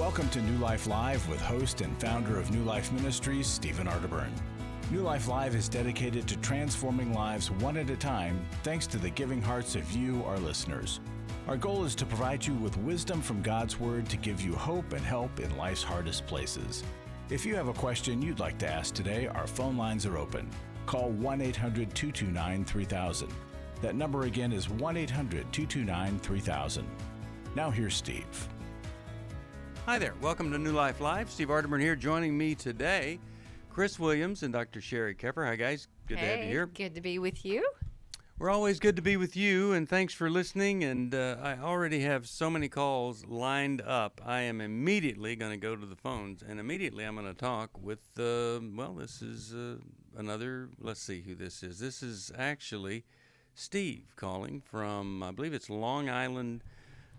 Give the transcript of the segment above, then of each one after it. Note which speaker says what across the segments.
Speaker 1: Welcome to New Life Live with host and founder of New Life Ministries, Stephen Arterburn. New Life Live is dedicated to transforming lives one at a time, thanks to the giving hearts of you, our listeners. Our goal is to provide you with wisdom from God's Word to give you hope and help in life's hardest places. If you have a question you'd like to ask today, our phone lines are open. Call 1-800-229-3000. That number again is 1-800-229-3000. Now here's Steve.
Speaker 2: Hi there. Welcome to New Life Live. Steve Arterburn here. Joining me today, Chris Williams and Dr. Sheri Keffer. Hi, guys. Good to have you here.
Speaker 3: Good to be with you.
Speaker 2: We're always good to be with you, and thanks for listening. And I already have so many calls lined up. I am immediately going to go to the phones, and immediately I'm going to talk with, this is another, let's see who this is. This is actually Steve calling from, I believe it's Long Island,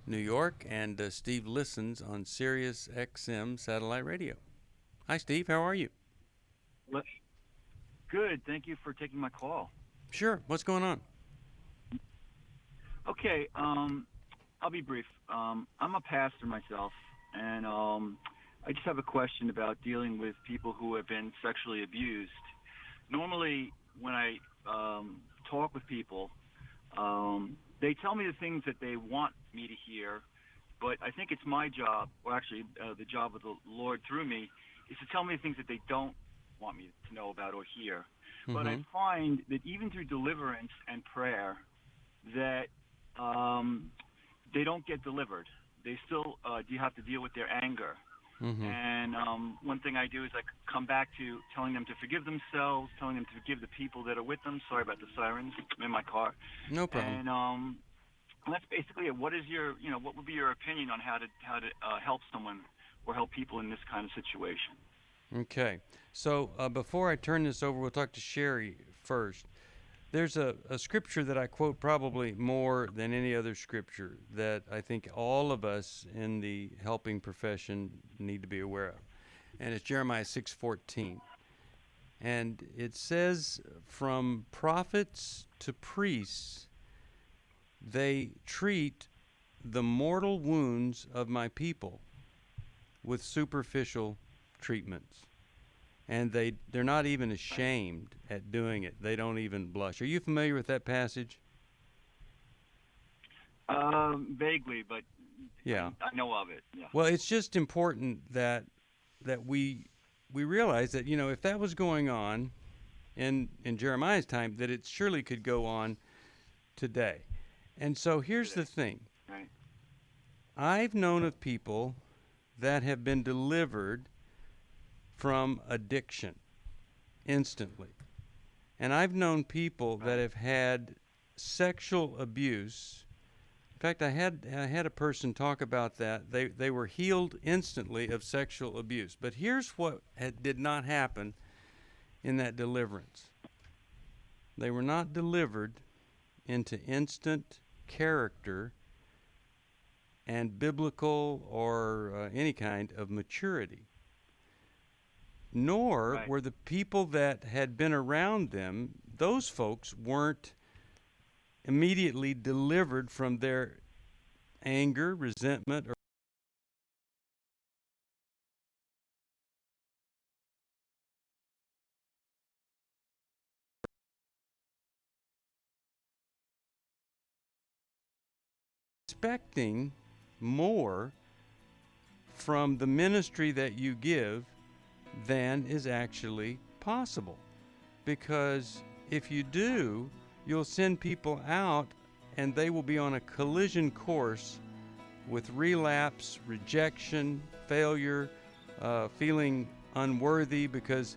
Speaker 2: New York, and Steve listens on Sirius XM satellite radio. Hi, Steve. How are you?
Speaker 4: Good. Thank you for taking my call.
Speaker 2: Sure. What's going on?
Speaker 4: Okay. I'll be brief. I'm a pastor myself, and I just have a question about dealing with people who have been sexually abused. Normally, when I talk with people, they tell me the things that they want me to hear, but I think it's my job, or actually the job of the Lord through me, is to tell me the things that they don't want me to know about or hear. Mm-hmm. But I find that even through deliverance and prayer, that they don't get delivered. They still do have to deal with their anger. Mm-hmm. And one thing I do is I come back to telling them to forgive themselves, telling them to forgive the people that are with them. Sorry about the sirens. I'm in my car.
Speaker 2: No problem.
Speaker 4: And that's basically it. What would be your opinion on how to help someone or help people in this kind of situation?
Speaker 2: Okay. So before I turn this over, we'll talk to Sheri first. There's a scripture that I quote probably more than any other scripture that I think all of us in the helping profession need to be aware of. And it's Jeremiah 6:14. And it says, from prophets to priests, they treat the mortal wounds of my people with superficial treatments. And they're not even ashamed at doing it. They don't even blush. Are you familiar with that passage?
Speaker 4: Vaguely, but yeah, I know of it. Yeah.
Speaker 2: Well, it's just important that we realize that, if that was going on in Jeremiah's time, that it surely could go on today. And so here's the thing.
Speaker 4: Right.
Speaker 2: I've known of people that have been delivered from addiction instantly. And I've known people that have had sexual abuse. In fact, I had a person talk about that. They were healed instantly of sexual abuse. But here's what did not happen in that deliverance. They were not delivered into instant character and biblical or any kind of maturity. Nor were the people that had been around them, those folks weren't immediately delivered from their anger, resentment, or expecting more from the ministry that you give than is actually possible. Because if you do, you'll send people out and they will be on a collision course with relapse, rejection, failure, feeling unworthy because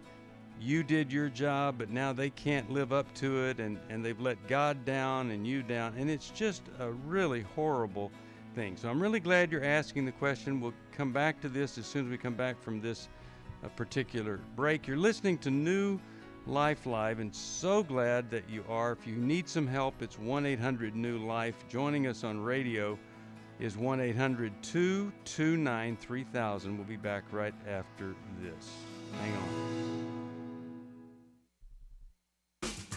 Speaker 2: you did your job, but now they can't live up to it, and they've let God down and you down, and it's just a really horrible thing. So I'm really glad you're asking the question. We'll come back to this as soon as we come back from this particular break. You're listening to New Life Live, and so glad that you are. If you need some help, it's 1-800-NEW-LIFE. Joining us on radio is 1-800-229-3000. We'll be back right after this. Hang on.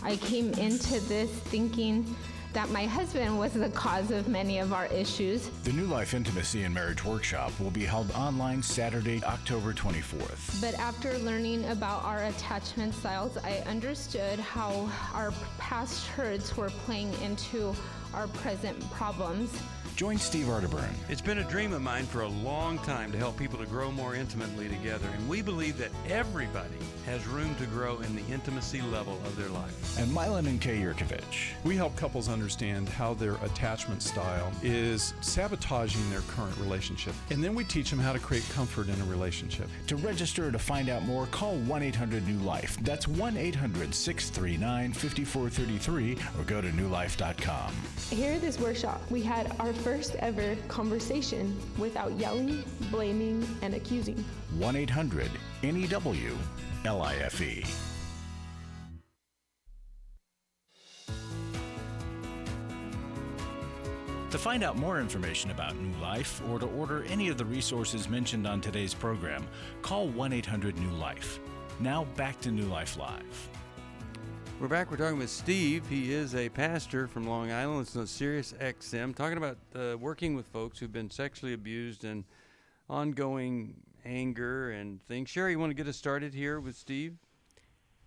Speaker 3: I came into this thinking that my husband was the cause of many of our issues.
Speaker 1: The New Life Intimacy and Marriage Workshop will be held online Saturday, October 24th.
Speaker 3: But after learning about our attachment styles, I understood how our past hurts were playing into our present problems.
Speaker 1: Join Steve Arterburn.
Speaker 2: It's been a dream of mine for a long time to help people to grow more intimately together, and we believe that everybody has room to grow in the intimacy level of their life.
Speaker 1: And Milan and Kay Yurkovich.
Speaker 5: We help couples understand how their attachment style is sabotaging their current relationship, and then we teach them how to create comfort in a relationship.
Speaker 1: To register or to find out more, call 1-800-NEW-LIFE. That's 1-800-639-5433 or go to newlife.com.
Speaker 6: Here at this workshop, we had our first ever conversation without yelling, blaming, and accusing.
Speaker 1: 1-800-NEW-LIFE. To find out more information about New Life or to order any of the resources mentioned on today's program, call 1-800-NEW-LIFE. Now back to New Life Live.
Speaker 2: We're back. We're talking with Steve. He is a pastor from Long Island. It's on Sirius XM, talking about working with folks who've been sexually abused and ongoing anger and things. Sheri, you want to get us started here with Steve?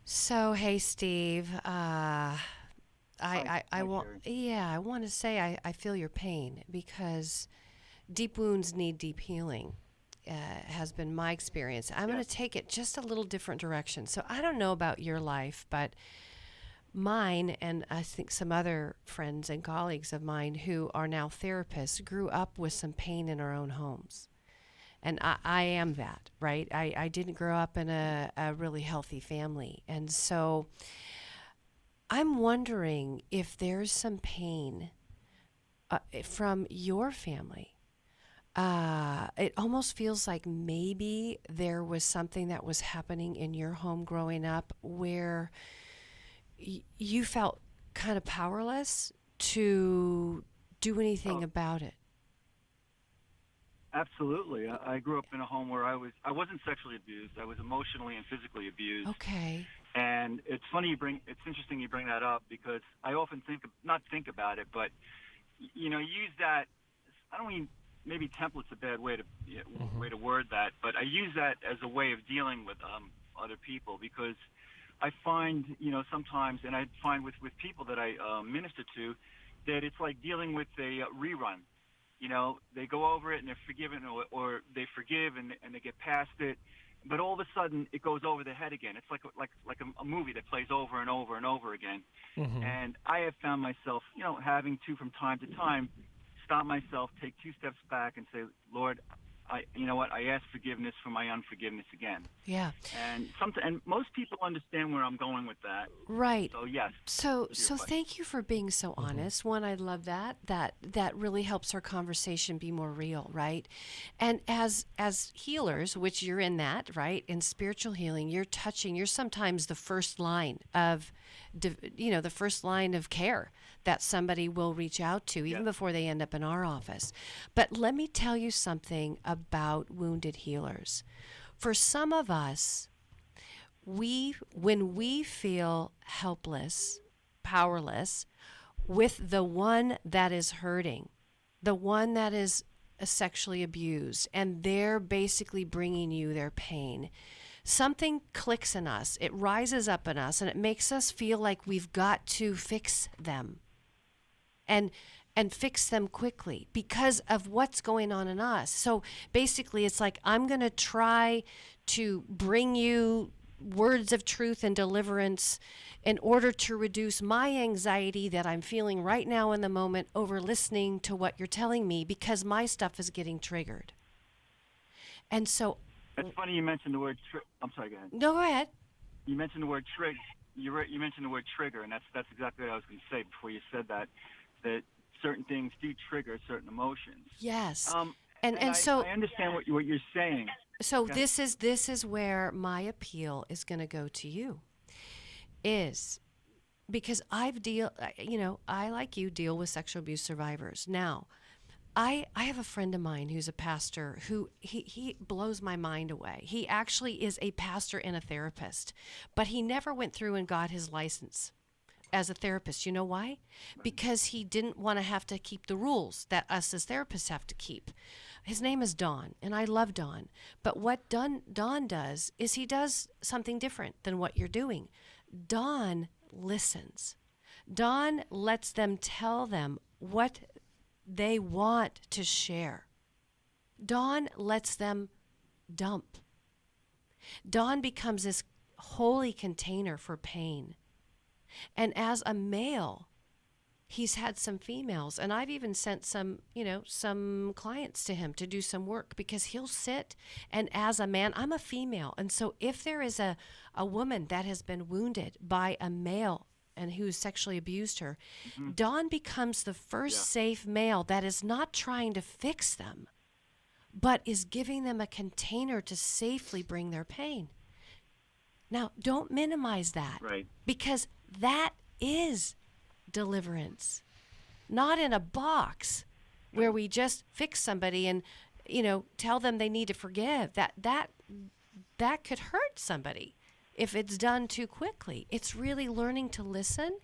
Speaker 7: So, hey, Steve. I want to say I feel your pain because deep wounds need deep healing. Has been my experience. I'm going to take it just a little different direction. So I don't know about your life, but mine, and I think some other friends and colleagues of mine who are now therapists, grew up with some pain in our own homes. And I am that, right? I didn't grow up in a really healthy family. And so I'm wondering if there's some pain from your family. It almost feels like maybe there was something that was happening in your home growing up where you felt kind of powerless to do anything about it.
Speaker 4: Absolutely. I grew up in a home where I wasn't sexually abused. I was emotionally and physically abused.
Speaker 7: Okay.
Speaker 4: And it's interesting you bring that up because I often not think about it, but use that. I don't mean maybe template's a bad way to word that, but I use that as a way of dealing with other people because I find sometimes, and I find with people that I minister to, that it's like dealing with a rerun. They go over it and they're forgiven, or they forgive and they get past it, but all of a sudden it goes over their head again. It's like a movie that plays over and over and over again. Mm-hmm. And I have found myself, having to from time to time stop myself, take 2 steps back, and say, Lord, I ask forgiveness for my unforgiveness again.
Speaker 7: Yeah.
Speaker 4: And most people understand where I'm going with that.
Speaker 7: Right.
Speaker 4: So yes.
Speaker 7: So thank you for being so honest. One, I love that really helps our conversation be more real, right? And as healers, which you're in that, right? In spiritual healing, you're sometimes the first line of the first line of care that somebody will reach out to even before they end up in our office. But let me tell you something about wounded healers. For some of us, when we feel helpless, powerless with the one that is hurting, the one that is sexually abused, and they're basically bringing you their pain, something clicks in us. It rises up in us, and it makes us feel like we've got to fix them and fix them quickly because of what's going on in us. So basically, it's like, I'm going to try to bring you words of truth and deliverance in order to reduce my anxiety that I'm feeling right now in the moment over listening to what you're telling me because my stuff is getting triggered. And so...
Speaker 4: It's funny you mentioned the word I'm sorry, go ahead.
Speaker 7: No, go ahead.
Speaker 4: You mentioned the word trigger. You mentioned the word trigger, and that's exactly what I was going to say before you said that certain things do trigger certain emotions.
Speaker 7: Yes.
Speaker 4: And
Speaker 7: so
Speaker 4: I understand what you're saying.
Speaker 7: So this is where my appeal is going to go to you. Is because I like you deal with sexual abuse survivors. Now, I have a friend of mine who's a pastor who he blows my mind away. He actually is a pastor and a therapist, but he never went through and got his license. as a therapist. You know why? Because he didn't want to have to keep the rules that us as therapists have to keep. His name is Don, and I love Don. But what Don does is he does something different than what you're doing. Don listens. Don lets them tell them what they want to share. Don lets them dump. Don becomes this holy container for pain. And as a male, he's had some females, and I've even sent some clients to him to do some work, because he'll sit, and as a man, I'm a female, and so if there is a woman that has been wounded by a male and who's sexually abused her, Don becomes the first safe male that is not trying to fix them, but is giving them a container to safely bring their pain. Now, don't minimize that,
Speaker 4: Right.
Speaker 7: because that is deliverance, not in a box where we just fix somebody and tell them they need to forgive. That could hurt somebody if it's done too quickly. It's really learning to listen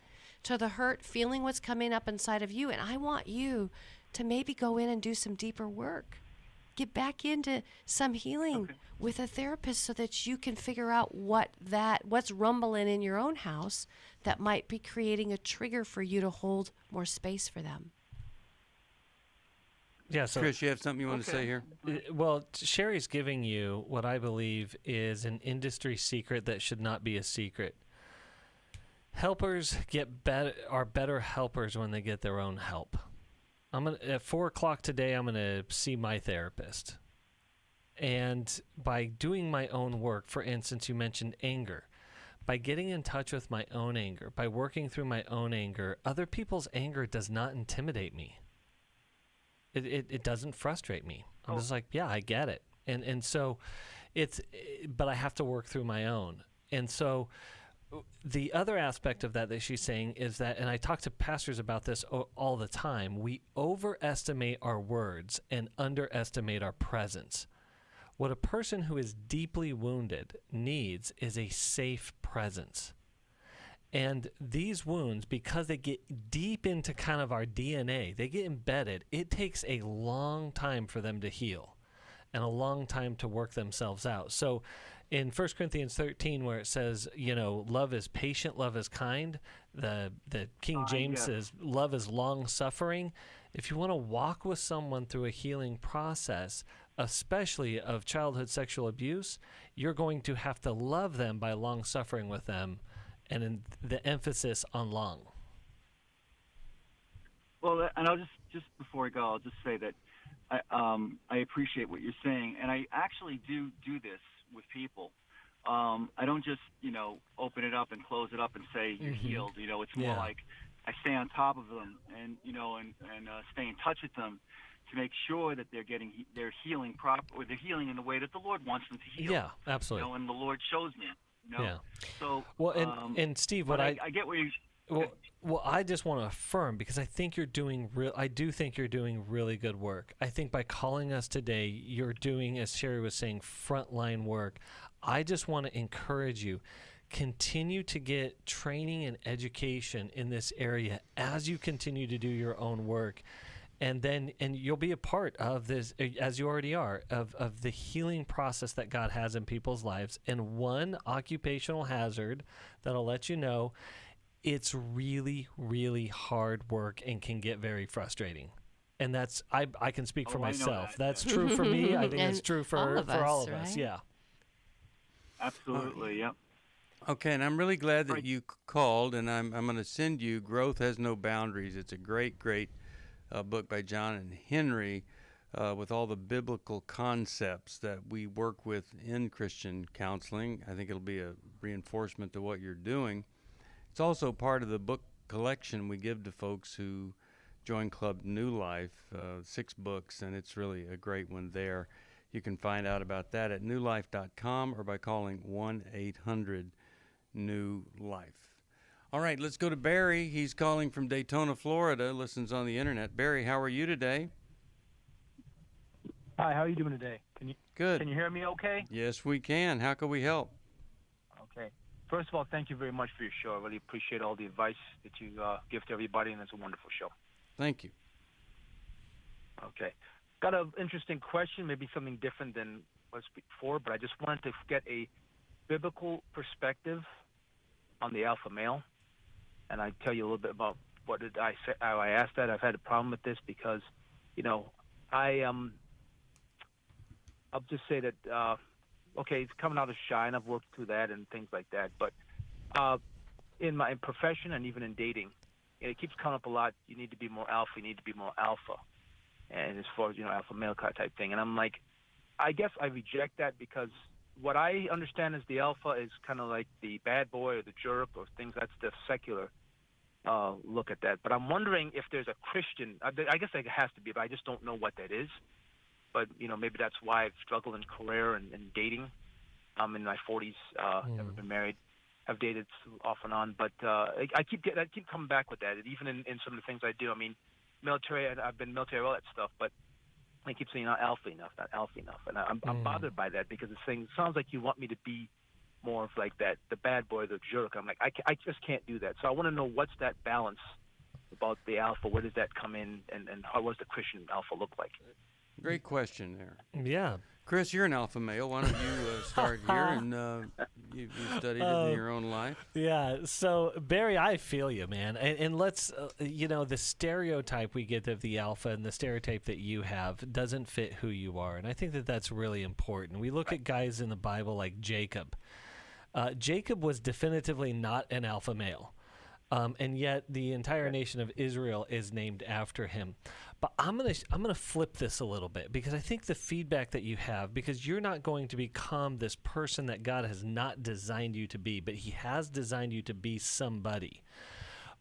Speaker 7: to the hurt, feeling what's coming up inside of you, and I want you to maybe go in and do some deeper work. Get back into some healing with a therapist so that you can figure out what's rumbling in your own house that might be creating a trigger for you to hold more space for them.
Speaker 2: Yeah, so Chris, you have something you want to say here?
Speaker 8: Well, Sheri's giving you what I believe is an industry secret that should not be a secret. Helpers are better helpers when they get their own help. At 4:00 today, I'm gonna see my therapist, and by doing my own work, for instance, you mentioned anger. By getting in touch with my own anger, by working through my own anger, other people's anger does not intimidate me. It doesn't frustrate me. I'm just like, yeah, I get it, and so but I have to work through my own, and so. The other aspect of that she's saying is that, and I talk to pastors about this all the time, we overestimate our words and underestimate our presence. What a person who is deeply wounded needs is a safe presence. And these wounds, because they get deep into kind of our DNA, they get embedded, it takes a long time for them to heal and a long time to work themselves out. So in 1 Corinthians 13, where it says, love is patient, love is kind, the King James says love is long-suffering. If you want to walk with someone through a healing process, especially of childhood sexual abuse, you're going to have to love them by long-suffering with them, and in the emphasis on long.
Speaker 4: Well, and I'll just before I go, I'll just say that I appreciate what you're saying, and I actually do this with people. I don't just, open it up and close it up and say you're healed. It's more like I stay on top of them and stay in touch with them to make sure that they're healing or they're healing in the way that the Lord wants them to heal.
Speaker 8: Yeah, absolutely.
Speaker 4: And the Lord shows me.
Speaker 8: Yeah.
Speaker 4: So
Speaker 8: and Steve,
Speaker 4: I get where you.
Speaker 8: Well, I just want to affirm, because I think you're doing really good work. I think by calling us today, you're doing, as Sheri was saying, frontline work. I just want to encourage you, continue to get training and education in this area as you continue to do your own work. And you'll be a part of this, as you already are, of the healing process that God has in people's lives. And one occupational hazard that I'll let you know, it's really, really hard work and can get very frustrating. And that's, I can speak for myself. That's true for me. I think it's true for all of us. Yeah.
Speaker 4: Absolutely, yep.
Speaker 2: Okay, and I'm really glad that you called, and I'm going to send you Growth Has No Boundaries. It's a great book by John and Henry with all the biblical concepts that we work with in Christian counseling. I think it'll be a reinforcement to what you're doing. It's also part of the book collection we give to folks who join Club New Life, 6 books, and it's really a great one there. You can find out about that at newlife.com or by calling 1-800-NEW-LIFE. All right, let's go to Barry. He's calling from Daytona, Florida, listens on the internet. Barry, how are you today?
Speaker 9: Hi, how are you doing today?
Speaker 2: Good.
Speaker 9: Can you hear me okay?
Speaker 2: Yes, we can. How can we help?
Speaker 9: Okay. First of all, thank you very much for your show. I really appreciate all the advice that you give to everybody, and it's a wonderful show.
Speaker 2: Thank you.
Speaker 9: Okay. Got an interesting question, maybe something different than was before, but I just wanted to get a biblical perspective on the alpha male. And I tell you a little bit about what did I say, how I asked that. I've had a problem with this because, I'll just say that, it's coming out of Shy, and I've worked through that and things like that. But in my profession and even in dating, it keeps coming up a lot. You need to be more alpha. You need to be more alpha. And as far as, alpha male type thing. And I'm like, I guess I reject that because what I understand as the alpha is kind of like the bad boy or the jerk or things. That's the secular look at that. But I'm wondering if there's a Christian, I guess it has to be, but I just don't know what that is. But, maybe that's why I've struggled in career and dating. I'm in my 40s, never been married. I've dated off and on. But I keep coming back with that, even in some of the things I do. I mean, military, I've been military, all that stuff, but I keep saying not alpha enough. And I'm bothered by that because it sounds like you want me to be more of like that, the bad boy, the jerk. I'm like, I just can't do that. So I want to know what's that balance about the alpha. Where does that come in, and how does the Christian alpha look like?
Speaker 2: Great question there.
Speaker 8: Yeah.
Speaker 2: Chris, you're an alpha male. Why don't you start here, and you've studied it in your own life.
Speaker 8: Yeah. So, Barry, I feel you, man. And let's, the stereotype we get of the alpha and the stereotype that you have doesn't fit who you are. And I think that that's really important. We look at guys in the Bible like Jacob. Jacob was definitively not an alpha male. And yet the entire nation of Israel is named after him. But I'm gonna flip this a little bit because I think the feedback that you have, because you're not going to become this person that God has not designed you to be, but He has designed you to be somebody.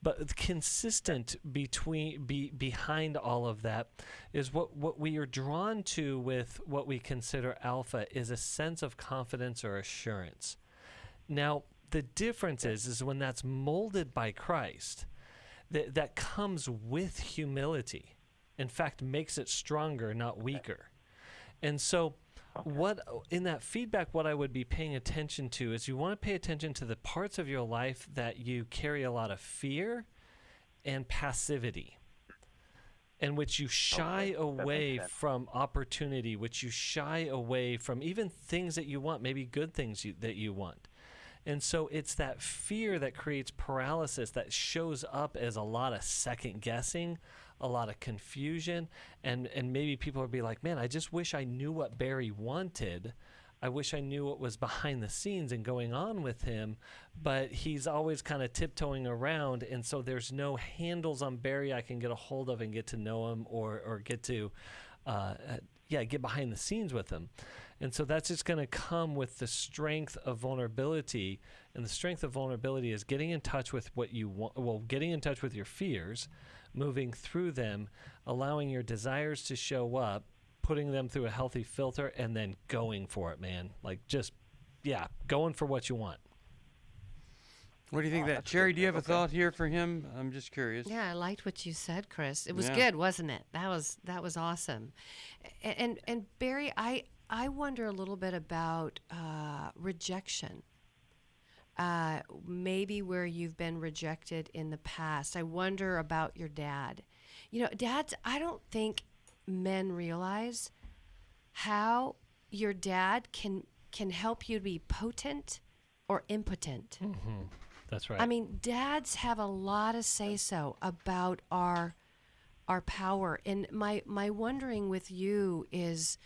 Speaker 8: But consistent behind all of that is what we are drawn to with what we consider alpha is a sense of confidence or assurance. Now, the difference is when that's molded by Christ, that comes with humility. In fact, makes it stronger, not weaker. And so what in that feedback, what I would be paying attention to is you want to pay attention to the parts of your life that you carry a lot of fear and passivity, in which you shy away from opportunity, which you shy away from even things that you want, maybe good things that you want. And so it's that fear that creates paralysis that shows up as a lot of second guessing, a lot of confusion, and maybe people will be like, man, I just wish I knew what Barry wanted. I wish I knew what was behind the scenes and going on with him, but he's always kind of tiptoeing around, and so there's no handles on Barry I can get a hold of and get to know him or get to get behind the scenes with him. And so that's just going to come with the strength of vulnerability, and the strength of vulnerability is getting in touch with what you want, getting in touch with your fears, moving through them, allowing your desires to show up, putting them through a healthy filter, and then going for it, man. Like going for what you want.
Speaker 2: What do you think that? Sheri, do you have a thought here for him? I'm just curious.
Speaker 7: Yeah, I liked what you said, Chris. It was good, wasn't it? That was awesome. And Barry, I wonder a little bit about rejection. Maybe where you've been rejected in the past. I wonder about your dad. Dads, I don't think men realize how your dad can help you to be potent or impotent.
Speaker 8: Mm-hmm. That's right.
Speaker 7: I mean, dads have a lot of say-so about our power. And my wondering with you is,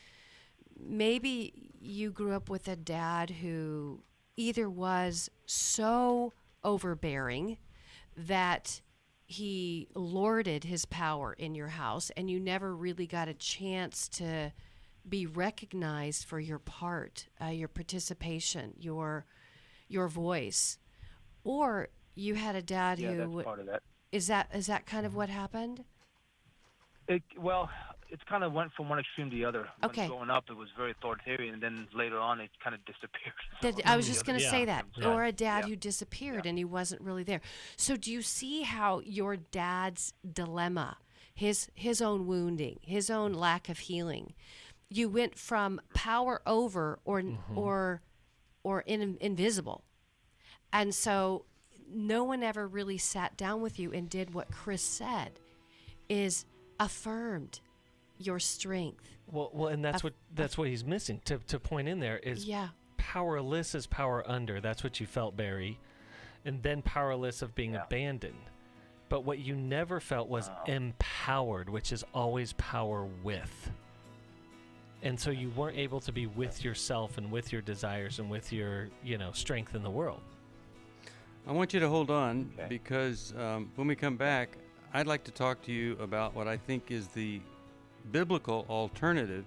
Speaker 7: maybe you grew up with a dad who either was so overbearing that he lorded his power in your house and you never really got a chance to be recognized for your part, your participation, your voice. Or you had a dad who...
Speaker 9: Yeah, that's part of that.
Speaker 7: Is that kind of what happened?
Speaker 9: It kind of went from one extreme to the other.
Speaker 7: Okay.
Speaker 9: When growing up, it was very authoritarian, and then later on, it kind of disappeared.
Speaker 7: I was just going to say that.
Speaker 9: Yeah.
Speaker 7: Or a dad who disappeared and he wasn't really there. So do you see how your dad's dilemma, his own wounding, his own lack of healing, you went from power over or invisible, And so no one ever really sat down with you and did what Chris said, is affirmed your strength.
Speaker 8: Well, and that's what he's missing. To point in there is powerless is power under. That's what you felt, Barry, and then powerless of being abandoned. But what you never felt was empowered, which is always power with. And so you weren't able to be with yourself and with your desires and with your, strength in the world.
Speaker 2: I want you to hold on because when we come back, I'd like to talk to you about what I think is the biblical alternative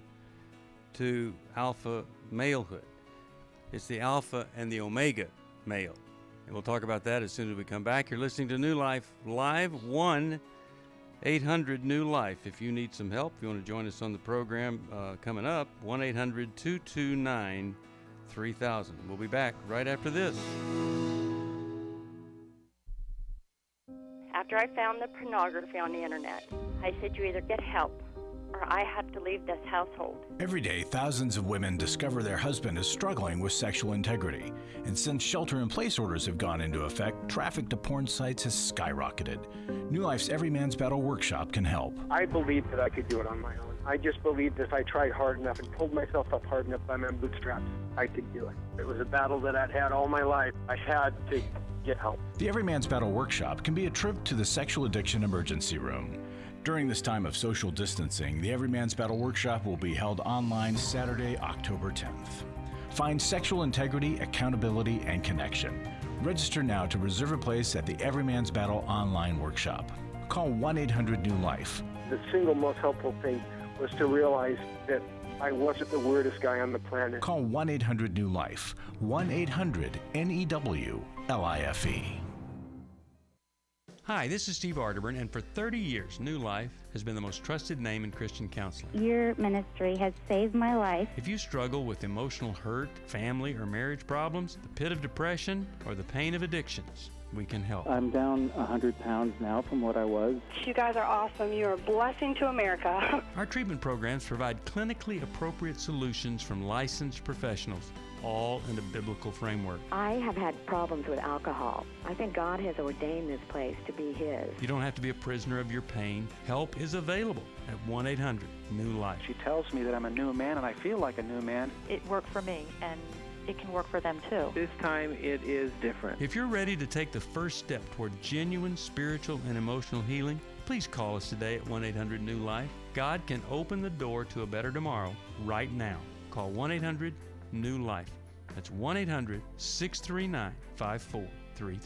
Speaker 2: to alpha malehood. It's the alpha and the omega male. And we'll talk about that as soon as we come back. You're listening to New Life Live, 1-800-NEW-LIFE. If you need some help, if you want to join us on the program coming up, 1-800-229-3000. We'll be back right after this.
Speaker 10: After I found the pornography on the internet, I said, you either get help or I have to leave this household.
Speaker 1: Every day, thousands of women discover their husband is struggling with sexual integrity. And since shelter-in-place orders have gone into effect, traffic to porn sites has skyrocketed. New Life's Every Man's Battle Workshop can help.
Speaker 11: I believed that I could do it on my own. I just believed if I tried hard enough and pulled myself up hard enough by my bootstraps, I could do it. It was a battle that I'd had all my life. I had to get help.
Speaker 1: The Every Man's Battle Workshop can be a trip to the Sexual Addiction Emergency Room. During this time of social distancing, the Every Man's Battle Workshop will be held online Saturday, October 10th. Find sexual integrity, accountability, and connection. Register now to reserve a place at the Every Man's Battle online workshop. Call 1-800-NEW-LIFE.
Speaker 11: The single most helpful thing was to realize that I wasn't the weirdest guy on the planet.
Speaker 1: Call 1-800-NEW-LIFE. 1-800-NEWLIFE.
Speaker 2: Hi, this is Steve Arterburn, and for 30 years, New Life has been the most trusted name in Christian counseling.
Speaker 12: Your ministry has saved my life.
Speaker 2: If you struggle with emotional hurt, family or marriage problems, the pit of depression, or the pain of addictions, we can help.
Speaker 13: I'm down 100 pounds now from what I was.
Speaker 14: You guys are awesome. You're a blessing to America.
Speaker 2: Our treatment programs provide clinically appropriate solutions from licensed professionals, all in a biblical framework.
Speaker 15: I have had problems with alcohol. I think God has ordained this place to be His.
Speaker 2: You don't have to be a prisoner of your pain. Help is available at 1-800-NEW-LIFE.
Speaker 13: She tells me that I'm a new man, and I feel like a new man.
Speaker 16: It worked for me, and it can work for them too.
Speaker 13: This time it is different.
Speaker 2: If you're ready to take the first step toward genuine spiritual and emotional healing, please call us today at 1-800-NEW-LIFE. God can open the door to a better tomorrow right now. Call 1-800-NEW-LIFE. That's 1-800-639-5433.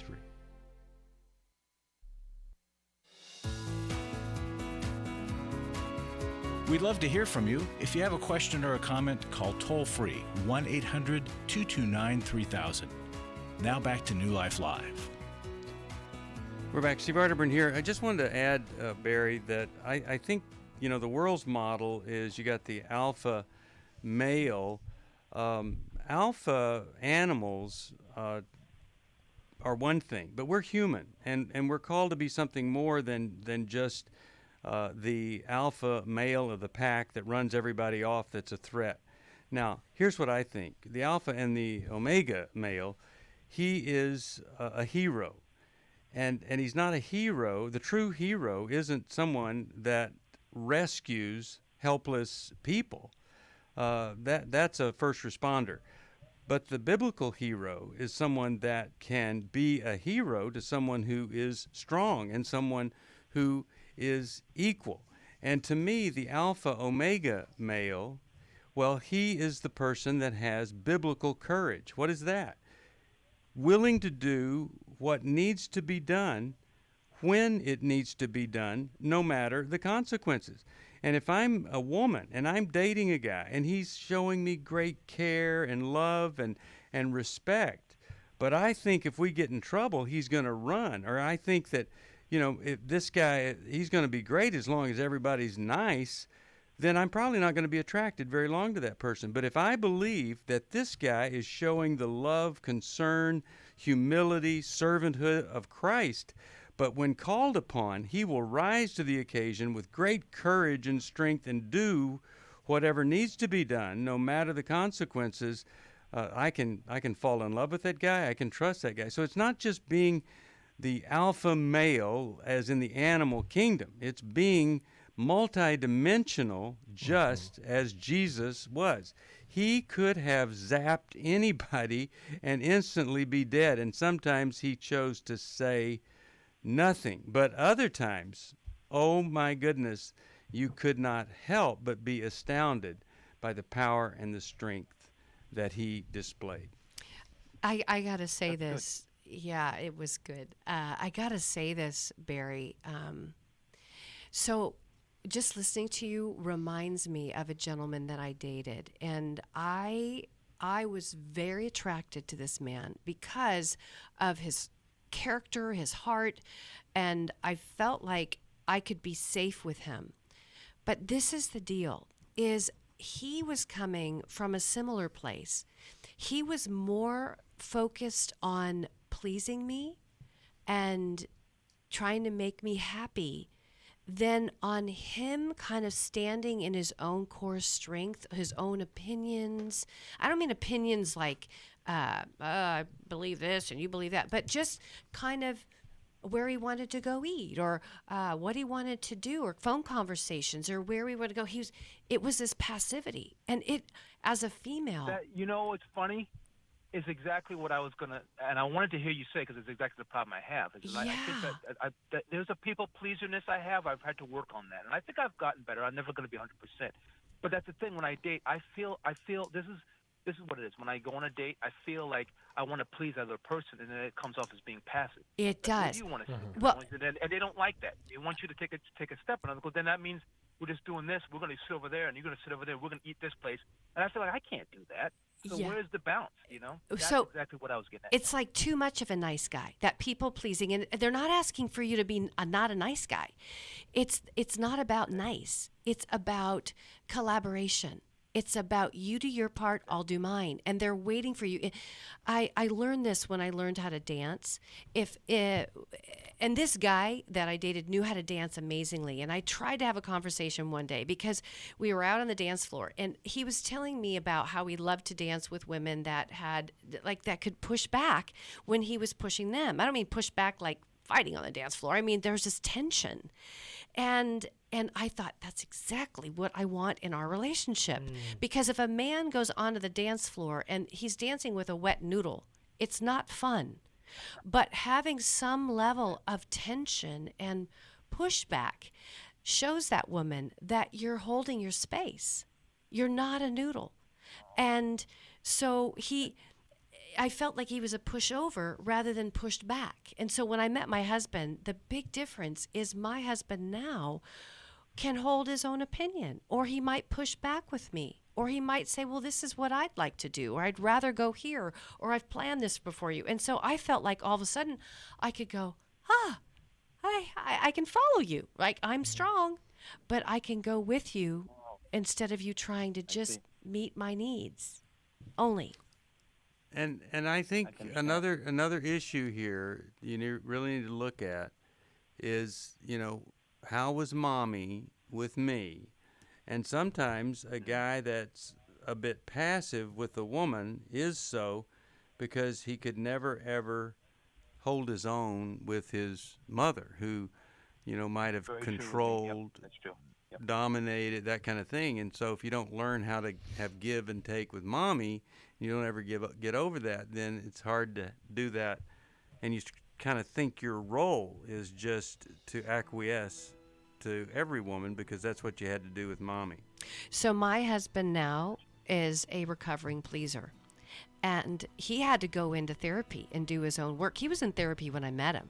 Speaker 1: We'd love to hear from you. If you have a question or a comment, call toll-free 1-800-229-3000. Now back to New Life Live.
Speaker 2: We're back. Steve Arterburn here. I just wanted to add, Barry, that I think, the world's model is you got the alpha male. Alpha animals are one thing, but we're human, and we're called to be something more than just the alpha male of the pack that runs everybody off that's a threat. Now, here's what I think. The alpha and the omega male, he is a hero. And he's not a hero. The true hero isn't someone that rescues helpless people. That's a first responder. But the biblical hero is someone that can be a hero to someone who is strong and someone who is equal. And to me, the alpha omega male, well, he is the person that has biblical courage. What is that? Willing to do what needs to be done when it needs to be done, no matter the consequences. And if I'm a woman and I'm dating a guy and he's showing me great care and love and respect, but I think if we get in trouble, he's going to run, or I think that, if this guy, he's going to be great as long as everybody's nice, then I'm probably not going to be attracted very long to that person. But if I believe that this guy is showing the love, concern, humility, servanthood of Christ, but when called upon, he will rise to the occasion with great courage and strength and do whatever needs to be done, no matter the consequences, I can fall in love with that guy. I can trust that guy. So it's not just being the alpha male as in the animal kingdom. It's being multidimensional, just as Jesus was. He could have zapped anybody and instantly be dead, and sometimes he chose to say nothing. But other times, oh my goodness, you could not help but be astounded by the power and the strength that he displayed.
Speaker 7: I gotta say this. Yeah, it was good. I gotta say this, Barry. So just listening to you reminds me of a gentleman that I dated, and I was very attracted to this man because of his character, his heart, and I felt like I could be safe with him. But this is the deal, is he was coming from a similar place. He was more focused on pleasing me and trying to make me happy than on him kind of standing in his own core strength, his own opinions. I don't mean opinions like, I believe this and you believe that, but just kind of where he wanted to go eat, or what he wanted to do, or phone conversations, or where we wanted to go. It was this passivity, and it, as a female.
Speaker 9: What's funny is exactly what I was gonna, and I wanted to hear you say, because it's exactly the problem I have. I think that there's a people pleaserness I have. I've had to work on that, and I think I've gotten better. I'm never going to be 100%, but that's the thing. When I date, I feel this is what it is. When I go on a date, I feel like I want to please the other person, and then it comes off as being passive.
Speaker 7: It does.
Speaker 9: You want to
Speaker 7: well,
Speaker 9: and they don't like that. They want you to take a step, and I go, then that means we're just doing this. We're going to sit over there, and you're going to sit over there. We're going to eat this place, and I feel like I can't do that. So where's the balance? That's exactly what I was getting at.
Speaker 7: It's like too much of a nice guy, that people pleasing, and they're not asking for you to be not a nice guy. It's not about nice. It's about collaboration. It's about you do your part, I'll do mine, and they're waiting for you. I learned this when I learned how to dance. And this guy that I dated knew how to dance amazingly, and I tried to have a conversation one day because we were out on the dance floor, and he was telling me about how he loved to dance with women that could push back when he was pushing them. I don't mean push back like fighting on the dance floor. I mean, there's this tension. And I thought, that's exactly what I want in our relationship. Because if a man goes onto the dance floor and he's dancing with a wet noodle, it's not fun. But having some level of tension and pushback shows that woman that you're holding your space. You're not a noodle. And so I felt like he was a pushover rather than pushed back. And so when I met my husband, the big difference is my husband now can hold his own opinion, or he might push back with me, or he might say, well, this is what I'd like to do, or I'd rather go here, or I've planned this before you. And so I felt like all of a sudden I could go, I can follow you. Like, I'm strong, but I can go with you instead of you trying to just meet my needs only.
Speaker 2: And I think another issue here you really need to look at is, how was mommy with me? And sometimes a guy that's a bit passive with a woman is so because he could never, ever hold his own with his mother, who, might have controlled, dominated, that kind of thing. And so if you don't learn how to have give and take with mommy, you don't ever get over that, then it's hard to do that. And you kind of think your role is just to acquiesce to every woman because that's what you had to do with mommy.
Speaker 7: So my husband now is a recovering pleaser. And he had to go into therapy and do his own work. He was in therapy when I met him.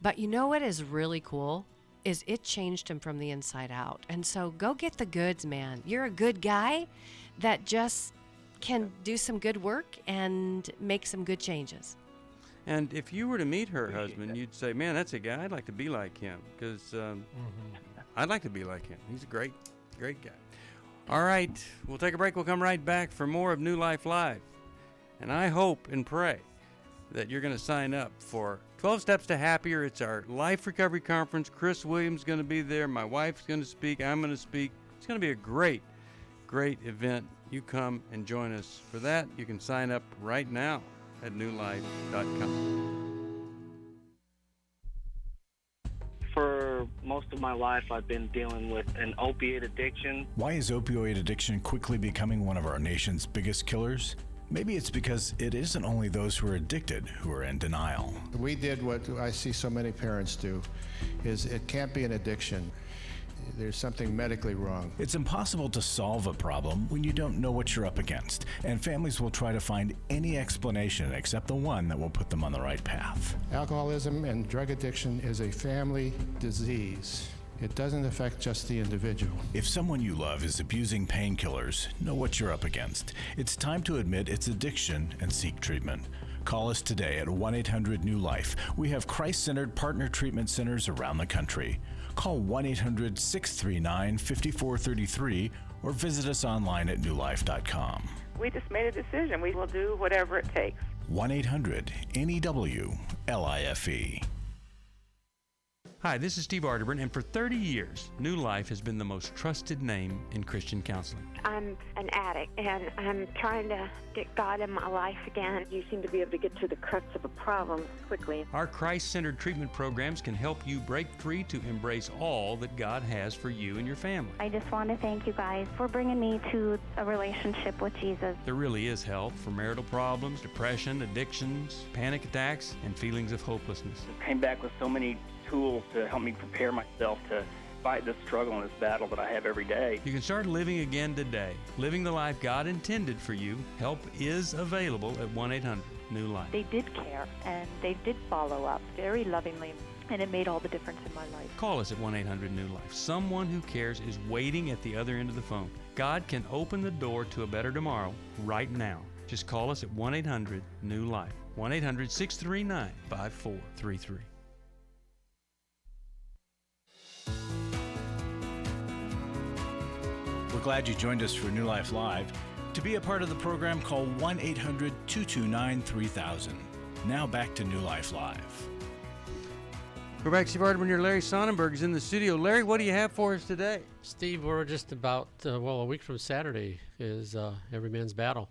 Speaker 7: But you know what is really cool? Is it changed him from the inside out. And so go get the goods, man. You're a good guy that just can do some good work and make some good changes.
Speaker 2: And if you were to meet her husband, you'd say, man, that's a guy, I'd like to be like him, because I'd like to be like him. He's a great guy. All right, we'll take a break. We'll come right back for more of New Life Live. And I hope and pray that you're going to sign up for 12 Steps to Happier. It's our Life Recovery Conference. Chris Williams is going to be there. My wife's going to speak. I'm going to speak. It's going to be a great event you come and join us for that. You can sign up right now at newlife.com.
Speaker 17: For most of my life, I've been dealing with an opiate addiction.
Speaker 1: Why is opioid addiction quickly becoming one of our nation's biggest killers? Maybe it's because it isn't only those who are addicted who are in denial.
Speaker 18: We did what I see so many parents do, is it can't be an addiction. There's something medically wrong.
Speaker 1: It's impossible to solve a problem when you don't know what you're up against, and families will try to find any explanation except the one that will put them on the right path.
Speaker 18: Alcoholism and drug addiction is a family disease. It doesn't affect just the individual.
Speaker 1: If someone you love is abusing painkillers, know what you're up against. It's time to admit it's addiction and seek treatment. Call us today at 1-800-NEW-LIFE. We have Christ-centered partner treatment centers around the country. Call 1-800-639-5433 or visit us online at newlife.com.
Speaker 19: We just made a decision. We will do whatever it takes.
Speaker 1: 1-800-NEW-LIFE.
Speaker 2: Hi, this is Steve Arterburn, and for 30 years, New Life has been the most trusted name in Christian counseling.
Speaker 12: I'm an addict, and I'm trying to get God in my life again.
Speaker 15: You seem to be able to get to the crux of a problem quickly.
Speaker 2: Our Christ-centered treatment programs can help you break free to embrace all that God has for you and your family.
Speaker 12: I just want to thank you guys for bringing me to a relationship with Jesus.
Speaker 2: There really is help for marital problems, depression, addictions, panic attacks, and feelings of hopelessness.
Speaker 17: I came back with so many tools to help me prepare myself to fight this struggle and this battle that I have every day.
Speaker 2: You can start living again today, living the life God intended for you. Help is available at 1-800-NEW-LIFE.
Speaker 16: They did care, and they did follow up very lovingly, and it made all the difference in my life.
Speaker 2: Call us at 1-800-NEW-LIFE. Someone who cares is waiting at the other end of the phone. God can open the door to a better tomorrow right now. Just call us at 1-800-NEW-LIFE. 1-800-639-5433.
Speaker 1: We're glad you joined us for New Life Live. To be a part of the program, call 1-800-229-3000. Now back to New Life Live.
Speaker 2: We're back. Steve Arterburn here. Larry Sonnenberg is in the studio. Larry, what do you have for us today?
Speaker 20: Steve, we're just about, a week from Saturday is Every Man's Battle.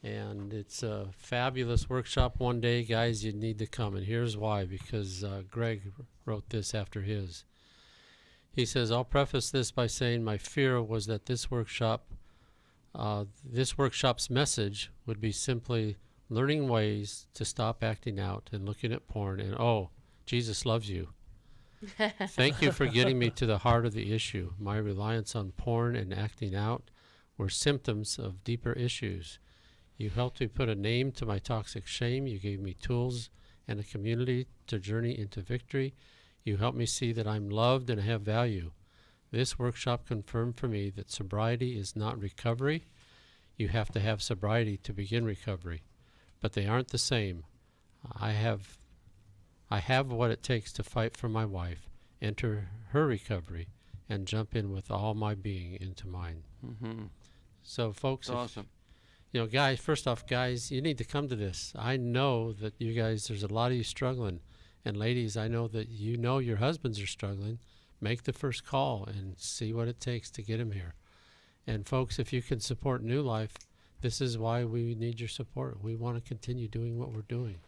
Speaker 20: And it's a fabulous workshop one day. Guys, you need to come. And here's why, because Greg wrote this after his. He says, I'll preface this by saying my fear was that this workshop's message would be simply learning ways to stop acting out and looking at porn and, oh, Jesus loves you. Thank you for getting me to the heart of the issue. My reliance on porn and acting out were symptoms of deeper issues. You helped me put a name to my toxic shame. You gave me tools and a community to journey into victory. You help me see that I'm loved and have value. This workshop confirmed for me that sobriety is not recovery. You have to have sobriety to begin recovery, but they aren't the same. I have what it takes to fight for my wife, enter her recovery, and jump in with all my being into mine.
Speaker 2: Mm-hmm.
Speaker 20: So, folks,
Speaker 2: that's awesome.
Speaker 20: Guys, first off, guys, you need to come to this. I know that you guys, there's a lot of you struggling. And ladies, I know that you know your husbands are struggling. Make the first call and see what it takes to get them here. And folks, if you can support New Life, this is why we need your support. We want to continue doing what we're doing.